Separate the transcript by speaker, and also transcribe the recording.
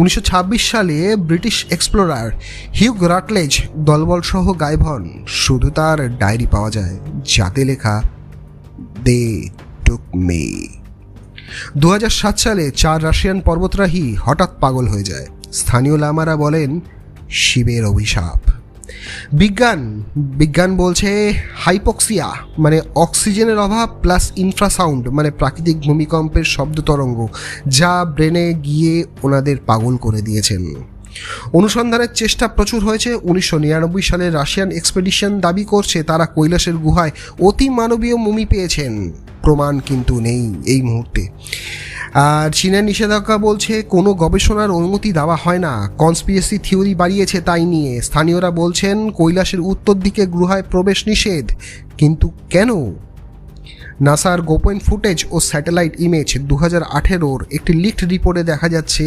Speaker 1: 1926 সালে British explorer Hugh রাটলেজ দলবলসহ গায়েব হন। শুধু তার ডায়েরি পাওয়া যায়, যাতে লেখা দে টুক মি। 2007 সালে 4 রাশিয়ান পর্বতারোহী হঠাৎ পাগল হয়ে যায়। স্থানীয় লামারা বলেন শিবের অভিশাপ। বিজ্ঞান বলছে হাইপক্সিয়া মানে অক্সিজেনের অভাব প্লাস ইনফ্রাসাউন্ড মানে প্রাকৃতিক ভূমিকম্পের শব্দ তরঙ্গ, যা ব্রেনে গিয়ে ওনাদের পাগল করে দিয়েছেন। অনুসন্ধানের চেষ্টা প্রচুর হয়েছে। 1999 সালে রাশিয়ান এক্সপেডিশন দাবি করছে তারা কৈলাসের গুহায় অতি মানবীয় মমি পেয়েছেন। প্রমাণ কিন্তু নেই এই মুহূর্তে। আর চীনের নিষেধাজ্ঞা বলছে কোনো গবেষণার অনুমতি দেওয়া হয় না। কনস্পিরেসি থিওরি বাড়িয়েছে তাই নিয়ে। স্থানীয়রা বলছেন কৈলাসের উত্তর দিকে গুহায় প্রবেশ নিষেধ। কিন্তু কেন? নাসার গোপন ফুটেজ ও স্যাটেলাইট ইমেজ 2018 একটি লিকড রিপোর্টে দেখা যাচ্ছে